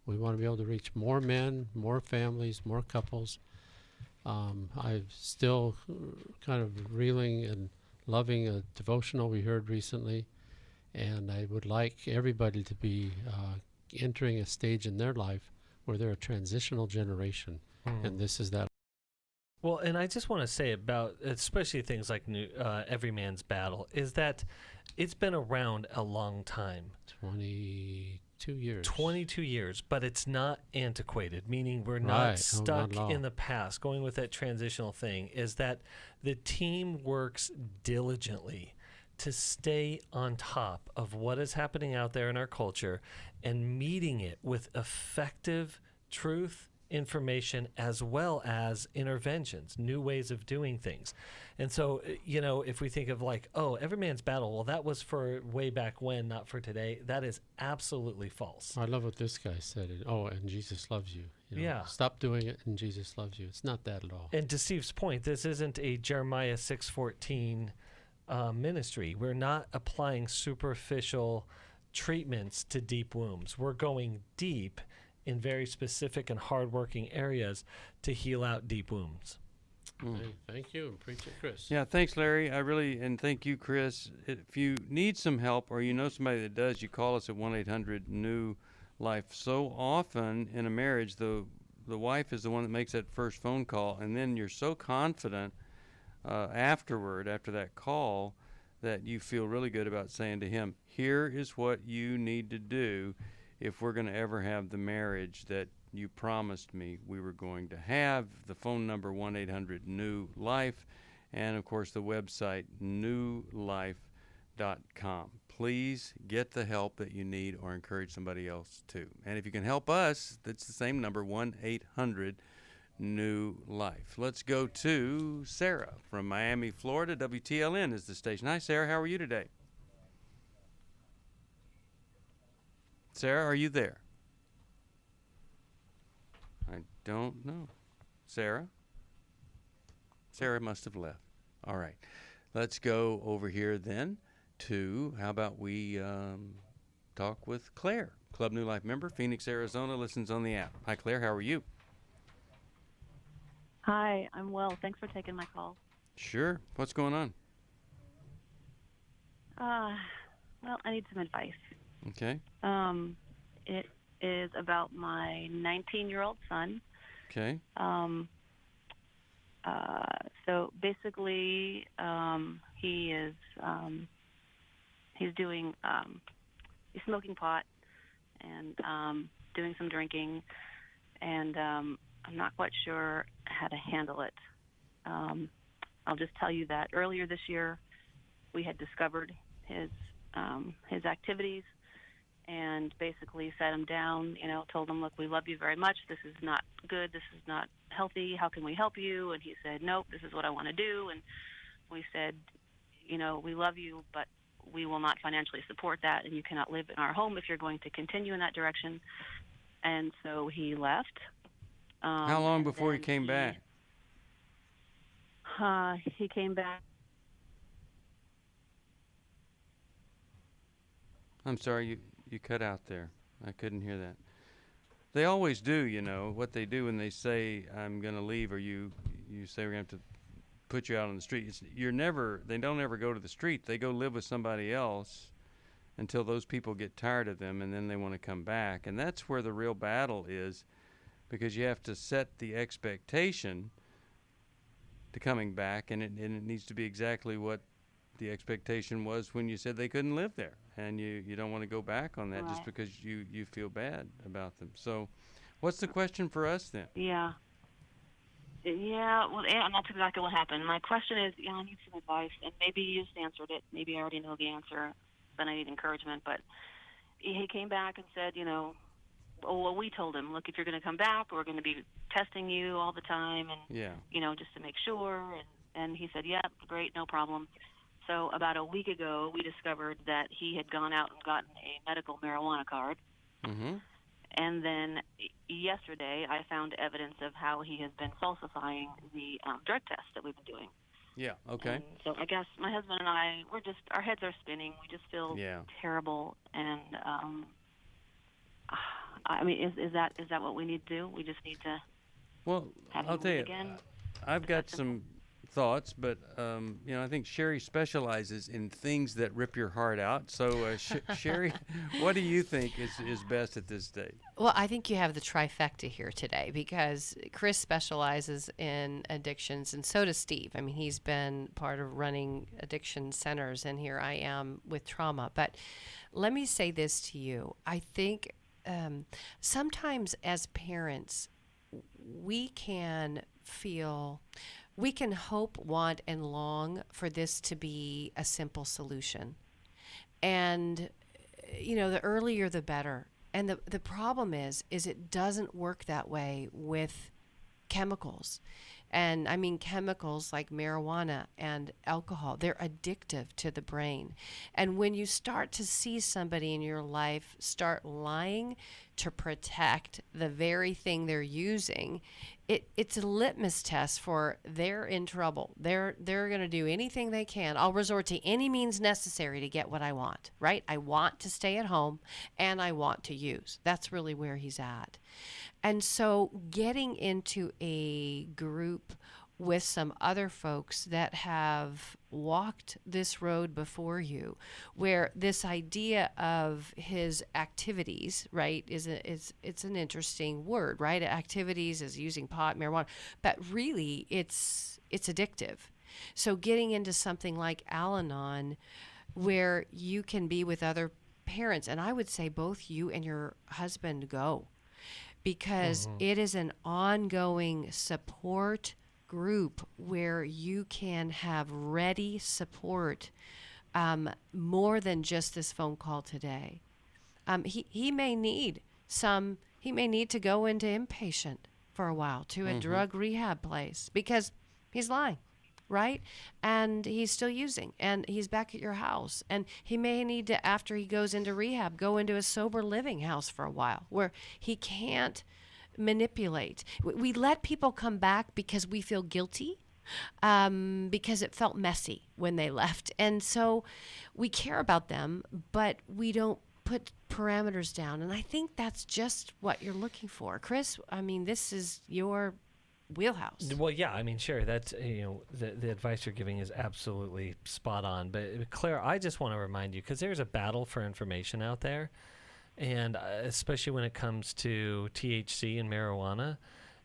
Speaker 20: We want to be able to reach more men, more families, more couples. I'm still kind of reeling and loving a devotional we heard recently. And I would like everybody to be entering a stage in their life where they're a transitional generation, and this is that.
Speaker 8: Well, and I just want to say about, especially things like Every Man's Battle, is that it's been around a long time.
Speaker 20: 22 years.
Speaker 8: 22 years, but it's not antiquated, meaning we're not stuck in the past. Going with that transitional thing is that the team works diligently to stay on top of what is happening out there in our culture and meeting it with effective truth, information, as well as interventions, new ways of doing things. And so, if we think of like, oh, Every Man's Battle, well, that was for way back when, not for today. That is absolutely false.
Speaker 20: I love what this guy said. And Jesus loves you.
Speaker 8: Yeah.
Speaker 20: Stop doing it and Jesus loves you. It's not that at all.
Speaker 8: And to Steve's point, this isn't a Jeremiah 6:14 ministry. We're not applying superficial treatments to deep wounds. We're going deep in very specific and hardworking areas to heal out deep wounds.
Speaker 20: Hey, thank you, and preach it, Chris.
Speaker 2: Yeah, thanks, Larry. And thank you, Chris. If you need some help or you know somebody that does, you call us at 1-800-NEW-LIFE. So often in a marriage, the wife is the one that makes that first phone call, and then you're so confident after that call that you feel really good about saying to him, here is what you need to do if we're going to ever have the marriage that you promised me we were going to have. The phone number 1-800-NEW-LIFE, and of course the website newlife.com. Please get the help that you need or encourage somebody else to. And if you can help us, that's the same number, 1-800-NEW-LIFE. Let's go to Sarah from Miami, Florida. WTLN is the station. Hi, Sarah. How are you today? Sarah, are you there? I don't know. Sarah? Sarah must have left. All right. Let's go over here then to, how about we talk with Claire, Club New Life member, Phoenix, Arizona, listens on the app. Hi, Claire. How are you?
Speaker 21: Hi, I'm well. Thanks for taking my call.
Speaker 2: Sure. What's going on?
Speaker 21: Well, I need some advice.
Speaker 2: Okay.
Speaker 21: It is about my 19-year-old son.
Speaker 2: Okay.
Speaker 21: So basically, he is he's smoking pot and doing some drinking, and I'm not quite sure how to handle it. I'll just tell you that earlier this year, we had discovered his activities, and basically sat him down, told him, look, we love you very much. This is not good. This is not healthy. How can we help you? And he said, nope, this is what I want to do. And we said, we love you, but we will not financially support that, and you cannot live in our home if you're going to continue in that direction. And so he left.
Speaker 2: How long before he came back?
Speaker 21: He came back.
Speaker 2: I'm sorry, you cut out there. I couldn't hear that. They always do, what they do when they say, I'm going to leave, or you say we're going to have to put you out on the street. They don't ever go to the street. They go live with somebody else until those people get tired of them, and then they want to come back. And that's where the real battle is, because you have to set the expectation to coming back, and it needs to be exactly what the expectation was when you said they couldn't live there, and you don't want to go back on that. Right. Just because you feel bad about them. So what's the question for us then?
Speaker 21: Yeah, well, and that's exactly what happened. My question is, I need some advice, and maybe you just answered it. Maybe I already know the answer, then I need encouragement. But he came back and said, well, we told him, look, if you're going to come back, we're going to be testing you all the time, and just to make sure. And he said, yeah, great, no problem. So about a week ago, we discovered that he had gone out and gotten a medical marijuana card. Mm-hmm. And then yesterday, I found evidence of how he has been falsifying the drug test that we've been doing.
Speaker 2: Yeah, okay.
Speaker 21: And so I guess my husband and I, our heads are spinning. We just feel terrible. And, is that what we need to do? We just need to have
Speaker 2: I'll tell you,
Speaker 21: again?
Speaker 2: I've got some thoughts, but I think Sheri specializes in things that rip your heart out. So Sheri, what do you think is best at this stage?
Speaker 7: Well, I think you have the trifecta here today, because Chris specializes in addictions, and so does Steve. I mean, he's been part of running addiction centers, and here I am with trauma. But let me say this to you. I think sometimes as parents, we can hope, want, and long for this to be a simple solution. And, the earlier the better. And the problem is it doesn't work that way with chemicals. And I mean chemicals like marijuana and alcohol, they're addictive to the brain. And when you start to see somebody in your life start lying to protect the very thing they're using, it's a litmus test for they're in trouble. They're going to do anything they can. I'll resort to any means necessary to get what I want, right? I want to stay at home and I want to use. That's really where he's at. And so getting into a group with some other folks that have walked this road before you, where this idea of his activities, right, it's an interesting word, right? Activities is using pot, marijuana, but really it's addictive. So getting into something like Al-Anon, where you can be with other parents, and I would say both you and your husband go, because it is an ongoing support group where you can have ready support, more than just this phone call today. He may need to go into inpatient for a while to a drug rehab place because he's lying, right? And he's still using, and he's back at your house, and he may need to, after he goes into rehab, go into a sober living house for a while where he can't manipulate. We let people come back because we feel guilty, because it felt messy when they left. And so we care about them, but we don't put parameters down. And I think that's just what you're looking for. Chris, I mean, this is your wheelhouse.
Speaker 8: Well, yeah, I mean, sure, that's, the advice you're giving is absolutely spot on. But Claire, I just want to remind you, because there's a battle for information out there. And especially when it comes to THC and marijuana.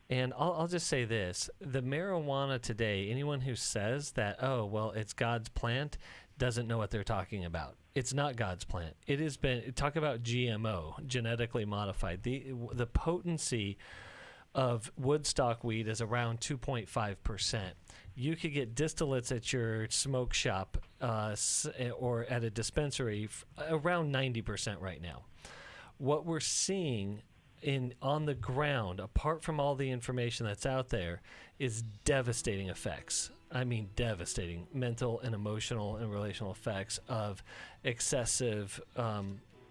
Speaker 8: And I'll just say this. The marijuana today, anyone who says that, oh, well, it's God's plant, doesn't know what they're talking about. It's not God's plant. It has been, talk about GMO, genetically modified. The potency of Woodstock weed is around 2.5%. You could get distillates at your smoke shop or at a dispensary around 90% right now. What we're seeing on the ground, apart from all the information that's out there, is devastating effects. I mean, devastating mental and emotional and relational effects of excessive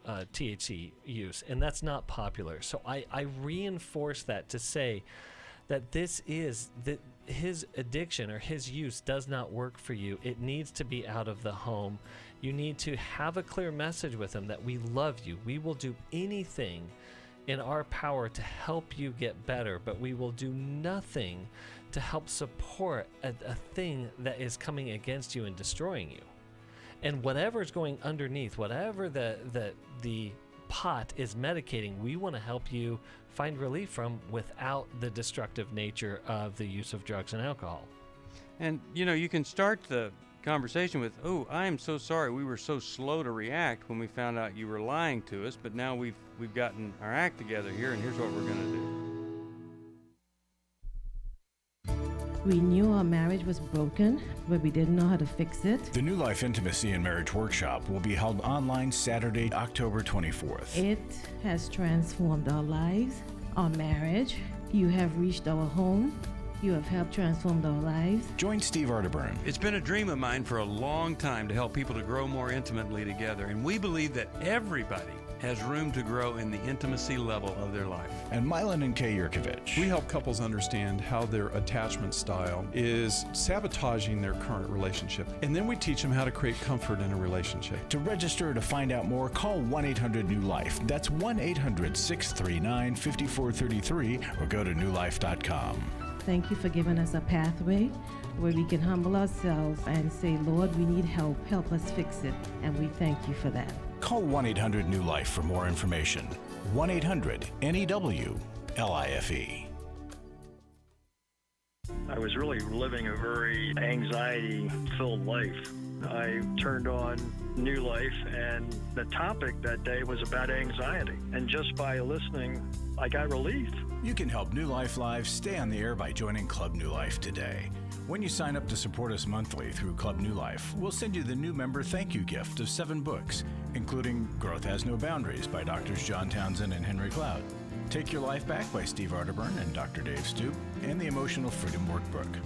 Speaker 8: THC use. And that's not popular. So I reinforce that to say that this is that his addiction or his use does not work for you. It needs to be out of the home. You need to have a clear message with him that we love you. We will do anything in our power to help you get better, but we will do nothing to help support a thing that is coming against you and destroying you. And whatever's going underneath, whatever the pot is medicating, we want to help you find relief from without the destructive nature of the use of drugs and alcohol.
Speaker 2: And, you can start the conversation with, oh, I am so sorry we were so slow to react when we found out you were lying to us, but now we've gotten our act together here, and here's what we're going to do.
Speaker 3: We knew our marriage was broken, but we didn't know how to fix it.
Speaker 1: The New Life Intimacy and Marriage Workshop will be held online Saturday, October 24th.
Speaker 3: It has transformed our lives, our marriage. You have reached our home. You have helped transform our lives.
Speaker 1: Join Steve Arterburn.
Speaker 2: It's been a dream of mine for a long time to help people to grow more intimately together, and we believe that everybody has room to grow in the intimacy level of their life.
Speaker 1: And Milan and Kay Yurkovich.
Speaker 5: We help couples understand how their attachment style is sabotaging their current relationship. And then we teach them how to create comfort in a relationship.
Speaker 1: To register or to find out more, call 1-800-NEW-LIFE. That's 1-800-639-5433 or go to newlife.com.
Speaker 3: Thank you for giving us a pathway where we can humble ourselves and say, Lord, we need help. Help us fix it. And we thank you for that.
Speaker 1: Call 1-800-NEW-LIFE for more information. 1-800-NEW-LIFE.
Speaker 22: I was really living a very anxiety-filled life. I turned on New Life, and the topic that day was about anxiety. And just by listening, I got relief.
Speaker 1: You can help New Life Live stay on the air by joining Club New Life today. When you sign up to support us monthly through Club New Life, we'll send you the new member thank you gift of 7 books, including Growth Has No Boundaries by Drs. John Townsend and Henry Cloud, Take Your Life Back by Steve Arterburn and Dr. Dave Stoop, and the Emotional Freedom Workbook.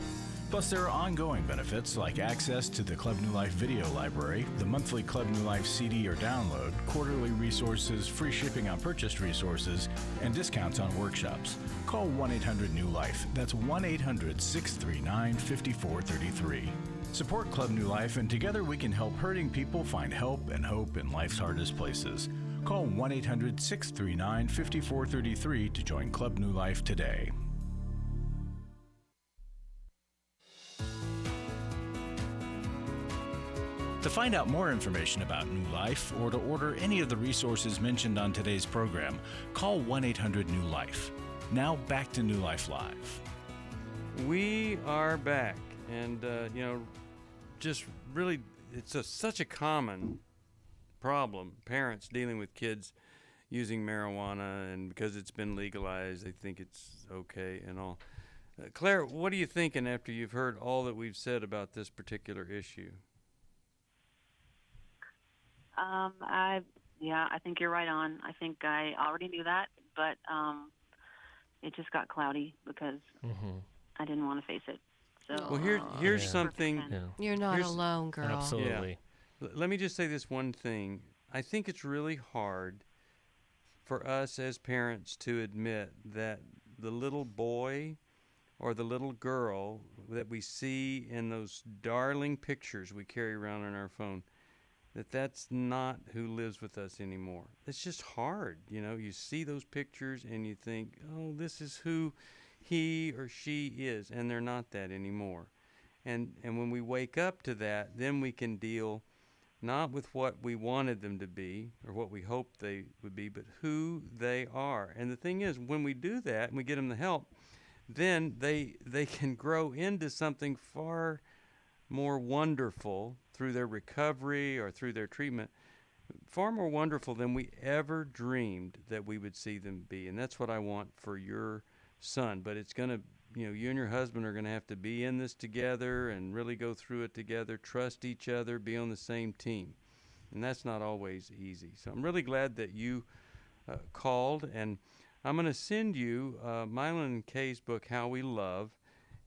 Speaker 1: Plus, there are ongoing benefits like access to the Club New Life video library, the monthly Club New Life CD or download, quarterly resources, free shipping on purchased resources, and discounts on workshops. Call 1-800-NEW-LIFE. That's 1-800-639-5433. Support Club New Life, and together we can help hurting people find help and hope in life's hardest places. Call 1-800-639-5433 to join Club New Life today. To find out more information about New Life or to order any of the resources mentioned on today's program, call 1-800-NEW-LIFE. Now back to New Life Live.
Speaker 2: We are back, and just really, it's such a common problem. Parents dealing with kids using marijuana, and because it's been legalized, they think it's okay and all. Claire, what are you thinking after you've heard all that we've said about this particular issue?
Speaker 21: I think you're right on. I think I already knew that, but it just got cloudy because I didn't want to face it. So
Speaker 2: well, here's something.
Speaker 7: You're not alone, girl.
Speaker 8: Absolutely.
Speaker 2: Yeah. Let me just say this one thing. I think it's really hard for us as parents to admit that the little boy or the little girl that we see in those darling pictures we carry around on our phone, that's not who lives with us anymore. It's just hard. You see those pictures and you think, oh, this is who he or she is, and they're not that anymore. And when we wake up to that, then we can deal not with what we wanted them to be or what we hoped they would be, but who they are. And the thing is, when we do that and we get them the help, then they can grow into something far more wonderful through their recovery or through their treatment, far more wonderful than we ever dreamed that we would see them be. And that's what I want for your son. But it's going to, you and your husband are going to have to be in this together and really go through it together, trust each other, be on the same team. And that's not always easy. So I'm really glad that you called. And I'm going to send you Mylon and Kay's book, How We Love.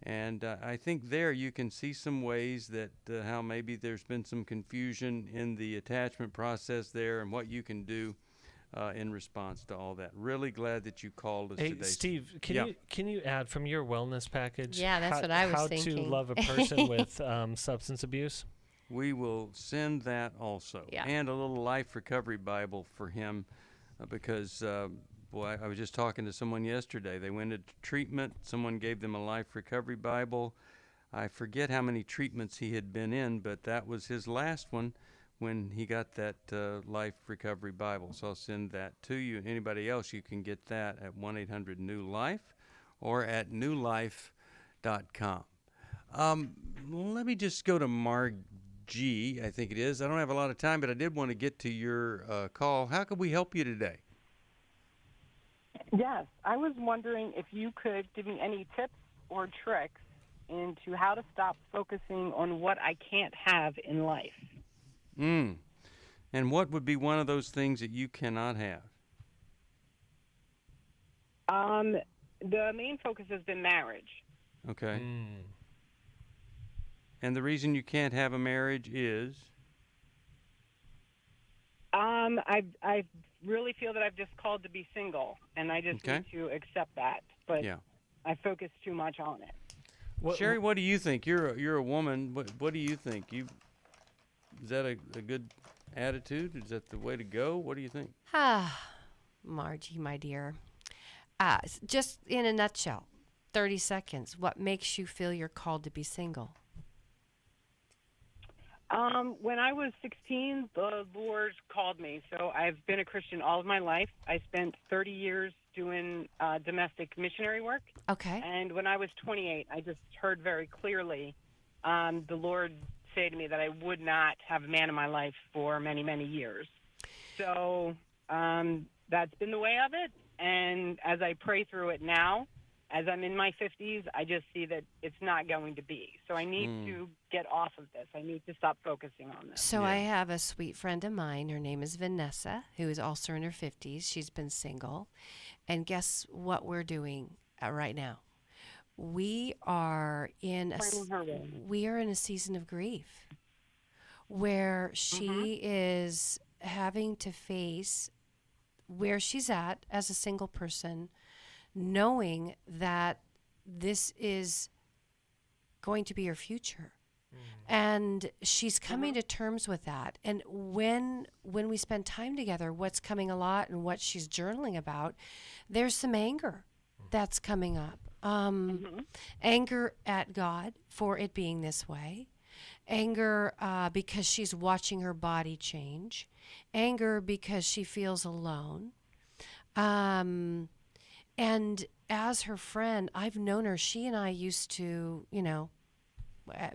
Speaker 2: And I think there you can see some ways that how maybe there's been some confusion in the attachment process there and what you can do in response to all that. Really glad that you called us today.
Speaker 8: Steve, can you add from your wellness package?
Speaker 7: Yeah, that's what I was thinking.
Speaker 8: How to love a person with substance abuse?
Speaker 2: We will send that also.
Speaker 7: Yeah.
Speaker 2: And a little life recovery Bible for him because boy, I was just talking to someone yesterday. They went into treatment. Someone gave them a life recovery Bible. I forget how many treatments he had been in, but that was his last one when he got that life recovery Bible. So I'll send that to you. Anybody else, you can get that at 1-800-NEW-LIFE or at newlife.com. Let me just go to Margie, I think it is. I don't have a lot of time, but I did want to get to your call. How can we help you today?
Speaker 19: Yes, I was wondering if you could give me any tips or tricks into how to stop focusing on what I can't have in life.
Speaker 2: And what would be one of those things that you cannot have?
Speaker 19: The main focus has been marriage.
Speaker 2: Okay. And the reason you can't have a marriage is?
Speaker 19: I really feel that I've just called to be single, and I just need to accept that. But I focus too much on it.
Speaker 2: Sheri, what do you think? You're a woman. What do you think? Is that a good attitude? Is that the way to go? What do you think?
Speaker 7: Margie, my dear. Just in a nutshell, 30 seconds. What makes you feel you're called to be single?
Speaker 19: When I was 16, the Lord called me. So I've been a Christian all of my life. I spent 30 years doing domestic missionary work.
Speaker 7: Okay.
Speaker 19: And when I was 28, I just heard very clearly the Lord say to me that I would not have a man in my life for many, many years. So that's been the way of it. And as I pray through it now, as I'm in my 50s, I just see that it's not going to be. So I need to get off of this. I need to stop focusing on this.
Speaker 7: So I have a sweet friend of mine. Her name is Vanessa, who is also in her 50s. She's been single. And guess what we're doing right now? we are in a season of grief where she is having to face where she's at as a single person, knowing that this is going to be her future. And she's coming to terms with that. And when we spend time together, what's coming a lot and what she's journaling about, there's some anger that's coming up. Anger at God for it being this way. Anger because she's watching her body change. Anger because she feels alone. And as her friend, I've known her. She and I used to,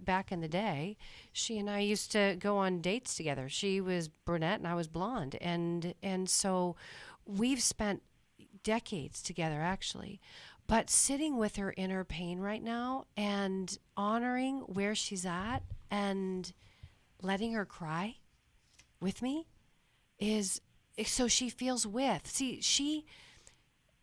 Speaker 7: back in the day, she and I used to go on dates together. She was brunette and I was blonde. And so we've spent decades together, actually. But sitting with her in her pain right now and honoring where she's at and letting her cry with me is so she feels with. See,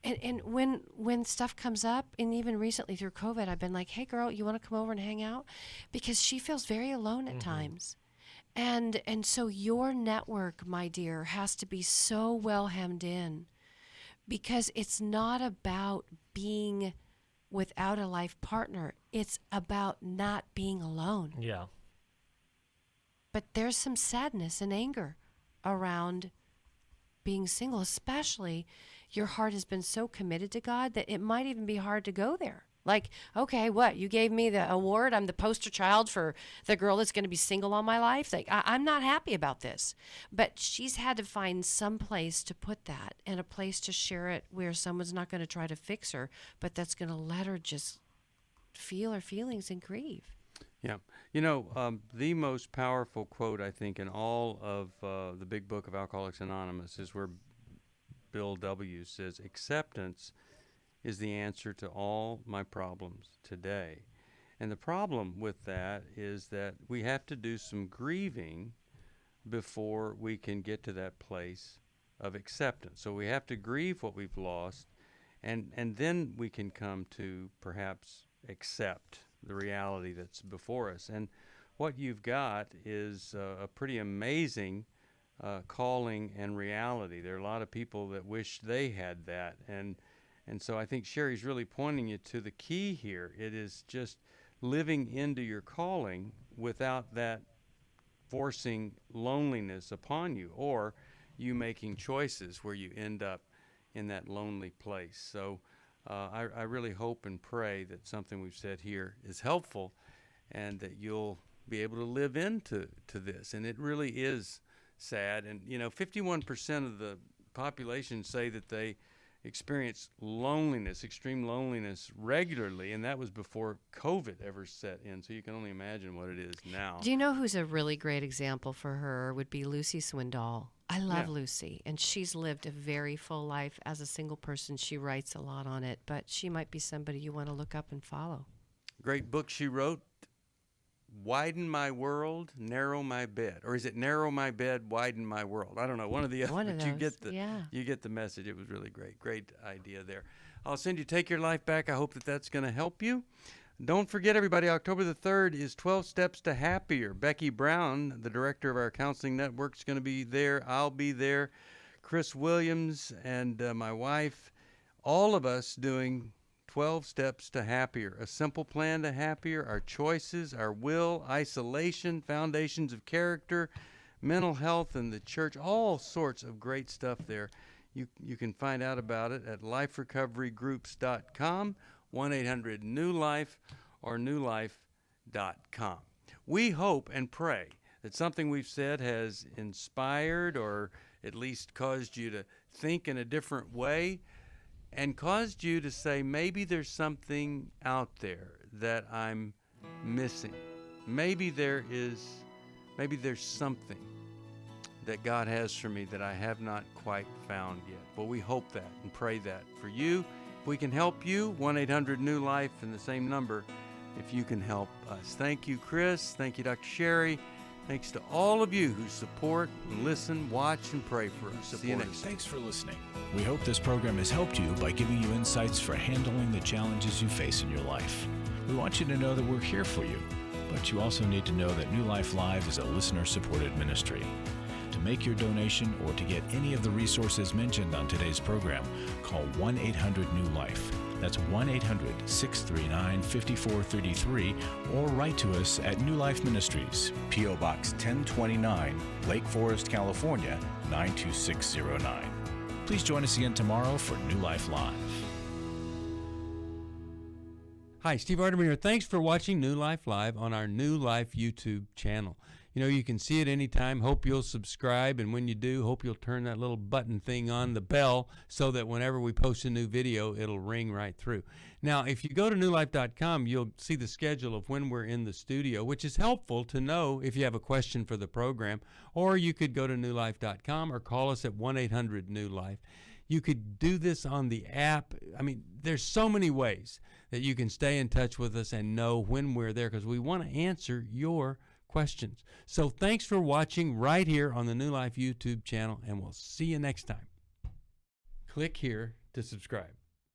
Speaker 7: and when stuff comes up, and even recently through COVID, I've been like, hey, girl, you want to come over and hang out? Because she feels very alone at times. And so your network, my dear, has to be so well hemmed in, because it's not about being without a life partner. It's about not being alone.
Speaker 8: Yeah.
Speaker 7: But there's some sadness and anger around being single, especially your heart has been so committed to God that it might even be hard to go there. Like, okay, what? You gave me the award. I'm the poster child for the girl that's going to be single all my life. Like, I'm not happy about this. But she's had to find some place to put that and a place to share it where someone's not going to try to fix her, but that's going to let her just feel her feelings and grieve.
Speaker 2: Yeah. The most powerful quote, I think, in all of the big book of Alcoholics Anonymous is where Bill W. says, acceptance is the answer to all my problems today. And the problem with that is that we have to do some grieving before we can get to that place of acceptance. So we have to grieve what we've lost, and then we can come to perhaps accept the reality that's before us. And what you've got is a pretty amazing calling and reality. There are a lot of people that wish they had that, and so I think Sheri's really pointing you to the key here. It is just living into your calling without that forcing loneliness upon you, or you making choices where you end up in that lonely place. So I really hope and pray that something we've said here is helpful and that you'll be able to live into this. And it really is sad. And, 51% of the population say that they experience loneliness, extreme loneliness regularly, and that was before COVID ever set in. So you can only imagine what it is now.
Speaker 7: Do you know who's a really great example for her would be Lucy Swindoll. I love Lucy, and she's lived a very full life as a single person. She writes a lot on it, but she might be somebody you want to look up and follow. Great book
Speaker 2: she wrote, Widen My World, Narrow My Bed. Or is it Narrow My Bed, Widen My World? I don't know, one of the other. But you get the message. It was really great. Great idea there. I'll send you Take Your Life Back. I hope that's going to help you. Don't forget, everybody, October the 3rd is 12 Steps to Happier. Becky Brown, the director of our counseling network, is going to be there. I'll be there. Chris Williams and my wife, all of us doing 12 Steps to Happier, a simple plan to happier, our choices, our will, isolation, foundations of character, mental health, and the church, all sorts of great stuff there. You can find out about it at liferecoverygroups.com, 1-800-NEW-LIFE, or newlife.com. We hope and pray that something we've said has inspired or at least caused you to think in a different way, and caused you to say, maybe there's something out there that I'm missing. Maybe there's something that God has for me that I have not quite found yet. Well, we hope that and pray that for you. If we can help you, 1-800-NEW-LIFE and the same number if you can help us. Thank you, Chris. Thank you, Dr. Sheri. Thanks to all of you who support and listen, watch, and pray for us. See you next time.
Speaker 1: Thanks for listening. We hope this program has helped you by giving you insights for handling the challenges you face in your life. We want you to know that we're here for you, but you also need to know that New Life Live is a listener-supported ministry. To make your donation or to get any of the resources mentioned on today's program, call 1-800-NEW-LIFE. That's 1-800-639-5433, or write to us at New Life Ministries, P.O. Box 1029, Lake Forest, California, 92609. Please join us again tomorrow for New Life Live.
Speaker 2: Hi, Steve Arterburn here. Thanks for watching New Life Live on our New Life YouTube channel. You know, you can see it anytime. Hope you'll subscribe, and when you do, hope you'll turn that little button thing on, the bell, so that whenever we post a new video, it'll ring right through. Now, if you go to newlife.com, you'll see the schedule of when we're in the studio, which is helpful to know if you have a question for the program, or you could go to newlife.com or call us at 1-800-NEW-LIFE. You could do this on the app. I mean, there's so many ways that you can stay in touch with us and know when we're there, because we want to answer your questions. So thanks for watching right here on the New Life YouTube channel, and we'll see you next time. Click here to subscribe.